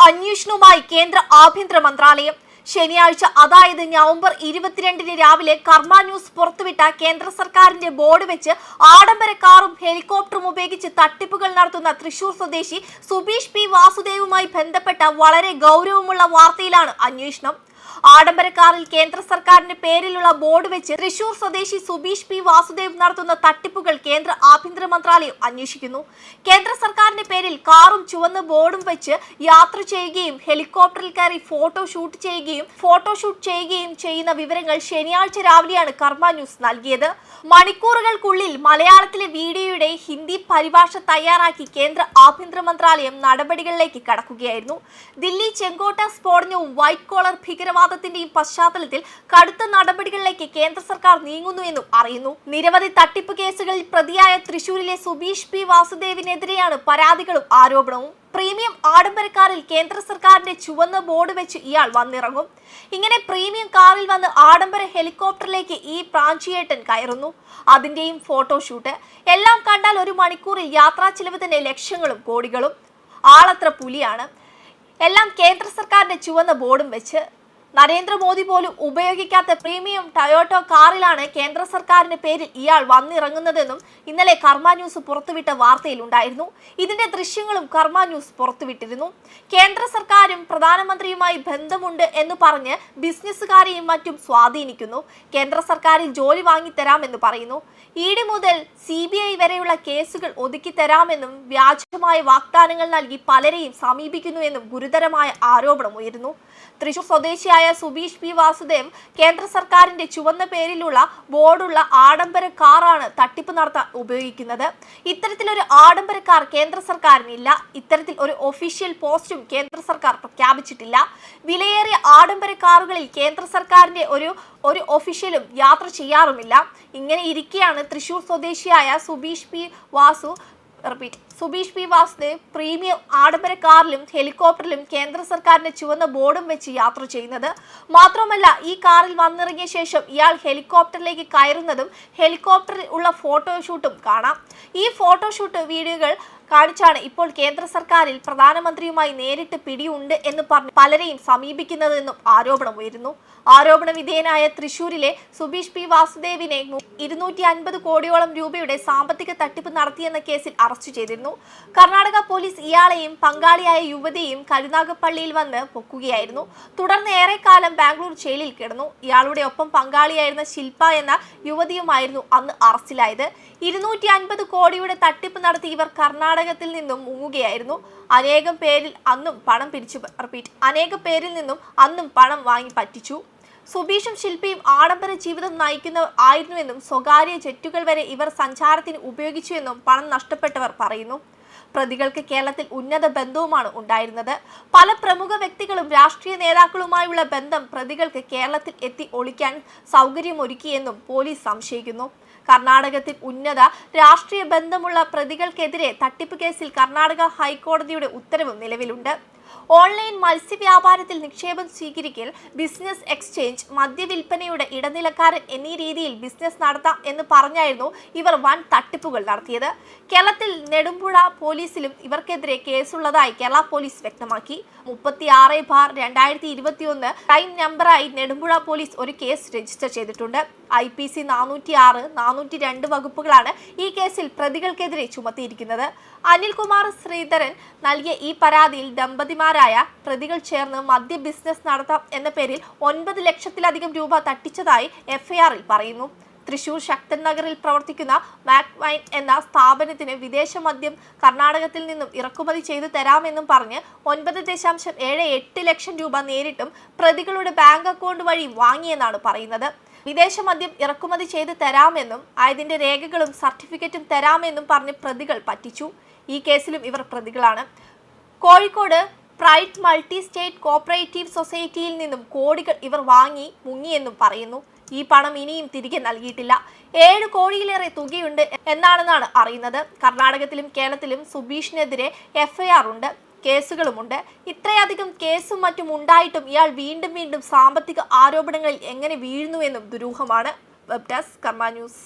അന്വേഷണവുമായി കേന്ദ്ര ആഭ്യന്തര മന്ത്രാലയം. ശനിയാഴ്ച അതായത് നവംബർ 22 രാവിലെ കർമ്മ ന്യൂസ് പുറത്തുവിട്ട കേന്ദ്ര സർക്കാരിന്റെ ബോർഡ് വെച്ച് ആഡംബര കാറും ഹെലികോപ്റ്ററും ഉപയോഗിച്ച് തട്ടിപ്പുകൾ നടത്തുന്ന തൃശൂർ സ്വദേശി സുബീഷ് പി വാസുദേവുമായി ബന്ധപ്പെട്ട വളരെ ഗൗരവമുള്ള വാർത്തയിലാണ് അന്വേഷണം. ആഡംബര കാറിൽ കേന്ദ്ര സർക്കാരിന്റെ പേരിലുള്ള ബോർഡ് വെച്ച് തൃശൂർ സ്വദേശി സുബീഷ് പി വാസുദേവ് നടത്തുന്ന തട്ടിപ്പുകൾ കേന്ദ്ര ആഭ്യന്തര മന്ത്രാലയം അന്വേഷിക്കുന്നു. കേന്ദ്ര സർക്കാരിന്റെ പേരിൽ കാറും ചുവന്ന ബോർഡും വെച്ച് യാത്ര ചെയ്യുകയും ഹെലികോപ്റ്ററിൽ കയറി ഫോട്ടോഷൂട്ട് ചെയ്യുകയും ചെയ്യുന്ന വിവരങ്ങൾ ശനിയാഴ്ച രാവിലെയാണ് കർമ്മ ന്യൂസ് നൽകിയത്. മണിക്കൂറുകൾക്കുള്ളിൽ മലയാളത്തിലെ വീഡിയോയുടെ ഹിന്ദി പരിഭാഷ തയ്യാറാക്കി കേന്ദ്ര ആഭ്യന്തര മന്ത്രാലയം നടപടികളിലേക്ക് കടക്കുകയായിരുന്നു. ദില്ലി ചെങ്കോട്ട സ്ഫോടനവും വൈറ്റ് കോളർ ഭീകരവാദത്തിന്റെയും പശ്ചാത്തലത്തിൽ കടുത്ത നടപടികളിലേക്ക് കേന്ദ്ര സർക്കാർ നീങ്ങുന്നുവെന്നും അറിയുന്നു. നിരവധി തട്ടിപ്പ് കേസുകളിൽ പ്രതിയായ തൃശൂരിലെ സുബീഷ് പി വാസുദേവിനെതിരെയാണ് പരാതികളും ആരോപണവും. പ്രീമിയം ആഡംബര കാറിൽ കേന്ദ്ര സർക്കാരിന്റെ ചുവന്ന ബോർഡ് വെച്ച് ഇയാൾ വന്നിറങ്ങും. ഇങ്ങനെ പ്രീമിയം കാറിൽ വന്ന് ആഡംബര ഹെലികോപ്റ്ററിലേക്ക് ഈ പ്രാഞ്ചിയേട്ടൻ കയറുന്നു. അതിന്റെയും ഫോട്ടോഷൂട്ട് എല്ലാം കണ്ടാൽ ഒരു മണിക്കൂറിൽ യാത്രാ ചിലവ് തന്നെ ലക്ഷങ്ങളും കോടികളും. ആളത്ര പുലിയാണ്. എല്ലാം കേന്ദ്ര സർക്കാരിന്റെ ചുവന്ന ബോർഡും വെച്ച്. നരേന്ദ്രമോദി പോലും ഉപയോഗിക്കാത്ത പ്രീമിയം ടൊയോട്ടോ കാറിലാണ് കേന്ദ്ര സർക്കാരിന്റെ പേരിൽ ഇയാൾ വന്നിറങ്ങുന്നതെന്നും ഇന്നലെ കർമ്മ ന്യൂസ് പുറത്തുവിട്ട വാർത്തയിലുണ്ടായിരുന്നു. ഇതിന്റെ ദൃശ്യങ്ങളും കർമ്മ ന്യൂസ് പുറത്തുവിട്ടിരുന്നു. കേന്ദ്ര സർക്കാരും പ്രധാനമന്ത്രിയുമായി ബന്ധമുണ്ട് എന്ന് പറഞ്ഞ് ബിസിനസ്സുകാരെയും മറ്റും സ്വാധീനിക്കുന്നു. കേന്ദ്ര സർക്കാരിൽ ജോലി വാങ്ങിത്തരാമെന്ന് പറയുന്നു. ഇഡി മുതൽ CBI വരെയുള്ള കേസുകൾ ഒതുക്കിത്തരാമെന്നും വ്യാജമായ വാഗ്ദാനങ്ങൾ നൽകി പലരെയും സമീപിക്കുന്നുവെന്നും ഗുരുതരമായ ആരോപണം ഉയരുന്നു. തൃശൂർ സ്വദേശിയായ സുബീഷ് പി വാസുദേവ് കേന്ദ്ര സർക്കാരിന്റെ ചുവന്ന പേരിലുള്ള ബോർഡുള്ള ആഡംബര കാറാണ് തട്ടിപ്പ് നടത്താൻ ഉപയോഗിക്കുന്നത്. ഇത്തരത്തിലൊരു ആഡംബര കാർ കേന്ദ്ര സർക്കാരിനില്ല. ഇത്തരത്തിൽ ഒരു ഒഫീഷ്യൽ പോസ്റ്റും കേന്ദ്ര സർക്കാർ പ്രഖ്യാപിച്ചിട്ടില്ല. വിലയേറിയ ആഡംബര കാറുകളിൽ കേന്ദ്ര സർക്കാരിന്റെ ഒരു ഒഫീഷ്യലും യാത്ര ചെയ്യാറുമില്ല. ഇങ്ങനെ ഇരിക്കെയാണ് തൃശൂർ സ്വദേശിയായ സുബീഷ് പി വാസുദേവ് പ്രീമിയം ആഡംബര കാറിലും ഹെലികോപ്റ്ററിലും കേന്ദ്ര സർക്കാരിന്റെ ചുവന്ന ബോർഡും വെച്ച് യാത്ര ചെയ്യുന്നത്. മാത്രമല്ല, ഈ കാറിൽ വന്നിറങ്ങിയ ശേഷം ഇയാൾ ഹെലികോപ്റ്ററിലേക്ക് കയറുന്നതും ഹെലികോപ്റ്ററിൽ ഉള്ള ഫോട്ടോഷൂട്ടും കാണാം. ഈ ഫോട്ടോഷൂട്ട് വീഡിയോകൾ കാണിച്ചാണ് ഇപ്പോൾ കേന്ദ്ര സർക്കാരിൽ പ്രധാനമന്ത്രിയുമായി നേരിട്ട് പിടിയുണ്ട് എന്ന് പറഞ്ഞ് പലരെയും സമീപിക്കുന്നതെന്നും ആരോപണം ഉയരുന്നു. ആരോപണ വിധേയനായ തൃശൂരിലെ സുബീഷ് പി വാസുദേവിനെ 250 കോടിയോളം രൂപയുടെ സാമ്പത്തിക തട്ടിപ്പ് നടത്തിയെന്ന കേസിൽ അറസ്റ്റ് ചെയ്തിരുന്നു. കർണാടക പോലീസ് ഇയാളെയും പങ്കാളിയായ യുവതിയെയും കരുനാഗപ്പള്ളിയിൽ വന്ന് പൊക്കുകയായിരുന്നു. തുടർന്ന് ഏറെക്കാലം ബാംഗ്ലൂർ ജയിലിൽ കിടന്നു. ഇയാളുടെ ഒപ്പം പങ്കാളിയായിരുന്ന ശില്പ എന്ന യുവതിയുമായിരുന്നു അന്ന് അറസ്റ്റിലായത്. 250 കോടിയുടെ തട്ടിപ്പ് നടത്തി ഇവർ കർണാടകത്തിൽ നിന്നും മുങ്ങുകയായിരുന്നു. അനേകം പേരിൽ നിന്നും അന്നും പണം വാങ്ങി പറ്റിച്ചു. സുബീഷും ശില്പിയും ആഡംബര ജീവിതം നയിക്കുന്നവർ ആയിരുന്നുവെന്നും സ്വകാര്യ ജെറ്റുകൾ വരെ ഇവർ സഞ്ചാരത്തിന് ഉപയോഗിച്ചുവെന്നും പണം നഷ്ടപ്പെട്ടവർ പറയുന്നു. പ്രതികൾക്ക് കേരളത്തിൽ ഉന്നത ബന്ധവുമാണ് ഉണ്ടായിരുന്നത്. പല പ്രമുഖ വ്യക്തികളും രാഷ്ട്രീയ നേതാക്കളുമായുള്ള ബന്ധം പ്രതികൾക്ക് കേരളത്തിൽ എത്തി ഒളിക്കാൻ സൗകര്യമൊരുക്കിയെന്നും പോലീസ് സംശയിക്കുന്നു. കർണാടകത്തിൽ ഉന്നത രാഷ്ട്രീയ ബന്ധമുള്ള പ്രതികൾക്കെതിരെ തട്ടിപ്പ് കേസിൽ കർണാടക ഹൈക്കോടതിയുടെ ഉത്തരവും നിലവിലുണ്ട്. ഓൺലൈൻ മത്സ്യവ്യാപാരത്തിൽ നിക്ഷേപം സ്വീകരിക്കൽ, ബിസിനസ് എക്സ്ചേഞ്ച്, മദ്യവിൽപ്പനയുടെ ഇടനിലക്കാരൻ എന്നീ രീതിയിൽ ബിസിനസ് നടത്താം എന്ന് പറഞ്ഞായിരുന്നു ഇവർ വൻ തട്ടിപ്പുകൾ നടത്തിയത്. കേരളത്തിൽ നെടുമ്പുഴ പോലീസിലും ഇവർക്കെതിരെ കേസുള്ളതായി കേരള പോലീസ് വ്യക്തമാക്കി. 36/2021 ക്രൈം നമ്പറായി നെടുമ്പുഴ പോലീസ് ഒരു കേസ് രജിസ്റ്റർ ചെയ്തിട്ടുണ്ട്. IPC 406, 402 വകുപ്പുകളാണ് ഈ കേസിൽ പ്രതികൾക്കെതിരെ ചുമത്തിയിരിക്കുന്നത്. അനിൽകുമാർ ശ്രീധരൻ നൽകിയ ഈ പരാതിയിൽ ദമ്പതിമാരായ പ്രതികൾ ചേർന്ന് മദ്യ ബിസിനസ് നടത്താം എന്ന പേരിൽ 9 ലക്ഷത്തിലധികം രൂപ തട്ടിച്ചതായി FIRൽ പറയുന്നു. തൃശൂർ ശക്തൻ നഗറിൽ പ്രവർത്തിക്കുന്ന മാക്വൈൻ എന്ന സ്ഥാപനത്തിന് വിദേശ മദ്യം കർണാടകത്തിൽ നിന്നും ഇറക്കുമതി ചെയ്തു തരാമെന്നും പറഞ്ഞ് 9.78 ലക്ഷം രൂപ നേരിട്ടും പ്രതികളുടെ ബാങ്ക് അക്കൗണ്ട് വഴി വാങ്ങിയെന്നാണ് പറയുന്നത്. വിദേശ മദ്യം ഇറക്കുമതി ചെയ്ത് തരാമെന്നും അതിന്റെ രേഖകളും സർട്ടിഫിക്കറ്റും തരാമെന്നും പറഞ്ഞ് പ്രതികൾ പറ്റിച്ചു. ഈ കേസിലും ഇവർ പ്രതികളാണ്. കോഴിക്കോട് പ്രൈറ്റ് മൾട്ടി സ്റ്റേറ്റ് കോപ്പറേറ്റീവ് സൊസൈറ്റിയിൽ നിന്നും കോടികൾ ഇവർ വാങ്ങി മുങ്ങിയെന്നും പറയുന്നു. ഈ പണം ഇനിയും തിരികെ നൽകിയിട്ടില്ല. 7 കോടിയിലേറെ തുകയുണ്ട് എന്നാണെന്നാണ് അറിയുന്നത്. കർണാടകത്തിലും കേരളത്തിലും സുബീഷിനെതിരെ FIR ഉണ്ട്, കേസുകളുമുണ്ട്. ഇത്രയധികം കേസും മറ്റും ഉണ്ടായിട്ടും ഇയാൾ വീണ്ടും സാമ്പത്തിക ആരോപണങ്ങളിൽ എങ്ങനെ വീഴുന്നുവെന്നും ദുരൂഹമാണ്. വെബ് ഡെസ്ക് കർമ്മ ന്യൂസ്.